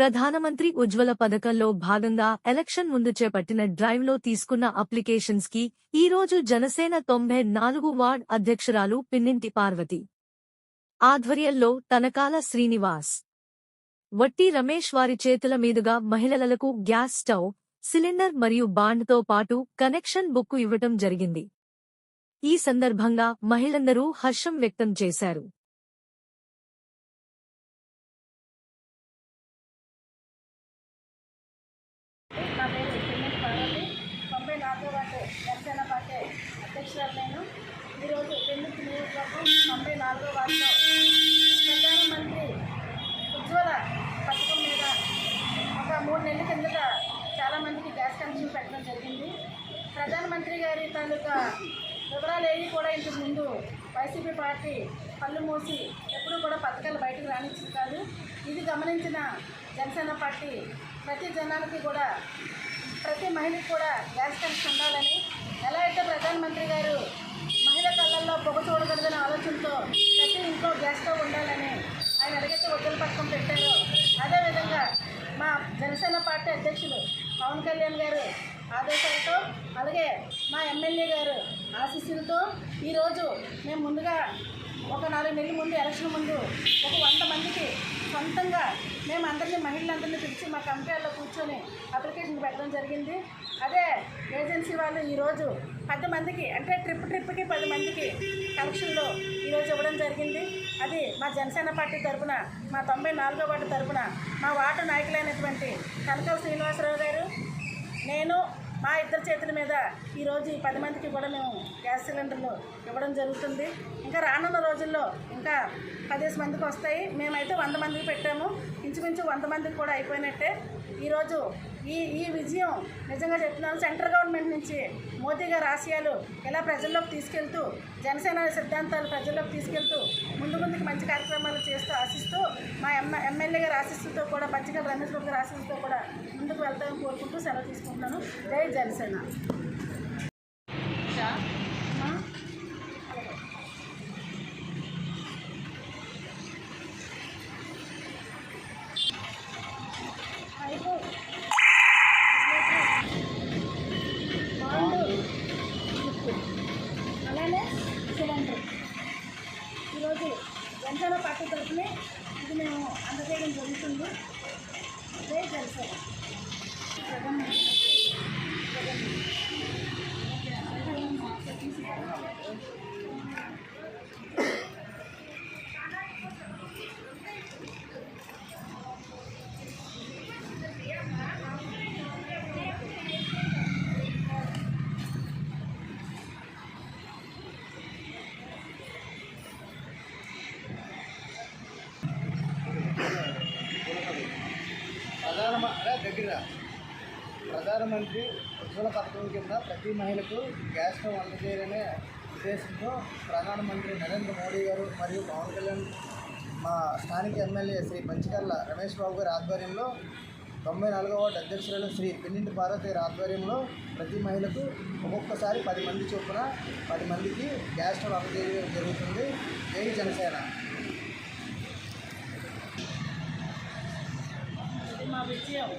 ప్రధానమంత్రి ఉజ్వల పథకంలో భాగంగా ఎలక్షన్ ముందు చేపట్టిన డ్రైవ్లో తీసుకున్న అప్లికేషన్స్ కి ఈరోజు జనసేన 94 వార్డ్ అధ్యక్షురాలు పిన్నింటి పార్వతి ఆధ్వర్యంలో తనకాల శ్రీనివాస్, వట్టి రమేష్ వారి చేతుల మీదుగా మహిళలకు గ్యాస్ స్టవ్, సిలిండర్ మరియు బాండ్తో పాటు కనెక్షన్ బుక్కు ఇవ్వటం జరిగింది. ఈ సందర్భంగా మహిళలందరూ హర్షం వ్యక్తం చేశారు. నా పేరు పిన్నింటి పార్వతి, 94వ వార్డు జనసేన పార్టీ అధ్యక్షురాలు. నేను ఈరోజు పిన్నింటి నియోజకవర్గం 94వ వార్డులో ప్రధానమంత్రి ఉజ్వల పథకం మీద ఒక 3 నెలల కిందట చాలామందికి గ్యాస్ కనెక్షన్ పెట్టడం జరిగింది. ప్రధానమంత్రి గారి తాలూకా వివరాలు ఏవి కూడా ఇంతకు ముందు వైసీపీ పార్టీ కళ్ళు మూసి ఎప్పుడూ కూడా పథకాలు బయటకు రానిచ్చింది కాదు. ఇది గమనించిన జనసేన పార్టీ ప్రతి జనానికి కూడా, ప్రతి మహిళకి కూడా గ్యాస్ కనెక్షన్ ఉండాలని, ఎలా అయితే ప్రధానమంత్రి గారు మహిళ కళ్ళల్లో పొగ చూడకూడదనే ఆలోచనతో ప్రతి ఇంట్లో గ్యాస్ స్టవ్ ఉండాలని ఆయన అడిగితే ఉజ్వల పథకం పెట్టారు. అదేవిధంగా మా జనసేన పార్టీ అధ్యక్షులు పవన్ కళ్యాణ్ గారు ఆదేశాలతో, అలాగే మా ఎమ్మెల్యే గారు ఆశీస్సులతో ఈరోజు మేము ముందుగా ఒక 4 నెలల ముందు ఎలక్షన్ ముందు ఒక 100 మందికి సొంతంగా మేము అందరినీ మహిళలందరినీ పిలిచి మా కంపెనీలో కూర్చొని అప్లికేషన్ పెట్టడం జరిగింది. అదే ఏజెన్సీ వాళ్ళు ఈరోజు 10 మందికి, అంటే ట్రిప్కి 10 మందికి కలెక్షన్లో ఈరోజు ఇవ్వడం జరిగింది. అది మా జనసేన పార్టీ తరఫున, మా 94వ వార్డు తరఫున మా వార్డు నాయకులైనటువంటి కనకాల శ్రీనివాసరావు గారు, నేను, మా ఇద్దరి చేతుల మీద ఈరోజు ఈ 10 మందికి కూడా మేము గ్యాస్ సిలిండర్లు ఇవ్వడం జరుగుతుంది. ఇంకా రానున్న రోజుల్లో ఇంకా 10 మందికి వస్తాయి. మేమైతే 100 మందికి పెట్టాము. ఇంచుమించు 100 మందికి కూడా అయిపోయినట్టే. ఈరోజు ఈ విజయం నిజంగా చెప్తున్నాను, సెంట్రల్ గవర్నమెంట్ నుంచి మోదీ గారి ఆశయాలు ఎలా ప్రజల్లోకి తీసుకెళ్తూ, జనసేన సిద్ధాంతాలు ప్రజల్లోకి తీసుకెళ్తూ ముందుకు మంచి కార్యక్రమాలు చేస్తూ ఆశిస్తూ, మా ఎమ్మెల్యే గారి ఆశీస్సుతో కూడా, పచ్చికల రమేష్ బాబు గారి ఆశీస్సుతో కూడా ముందుకు వెళ్తామని కోరుకుంటూ సెలవు తీసుకుంటున్నాను. జై జనసేన. అలానే సిలిండర్ ఈరోజు జనసేన పార్టీ తరఫున ఇది మేము అందజేయడం జరుగుతుంది. జై జనసేన. ప్రధానమంత్రి ఉజ్వల పథకం కింద ప్రతి మహిళకు గ్యాస్ స్టవ్ అందజేయాలనే ఉద్దేశంతో ప్రధానమంత్రి నరేంద్ర మోడీ గారు మరియు పవన్ కళ్యాణ్, మా స్థానిక ఎమ్మెల్యే శ్రీ పచ్చికల్ల రమేష్ బాబు గారి ఆధ్వర్యంలో 94వ వార్డు అధ్యక్షురాలు శ్రీ పిన్నింటి పార్వతి గారి ఆధ్వర్యంలో ప్రతి మహిళకు ఒక్కొక్కసారి 10 మంది చొప్పున 10 మందికి గ్యాస్ స్టవ్ అందజేయడం జరుగుతుంది. జై జనసేన. మా విజయం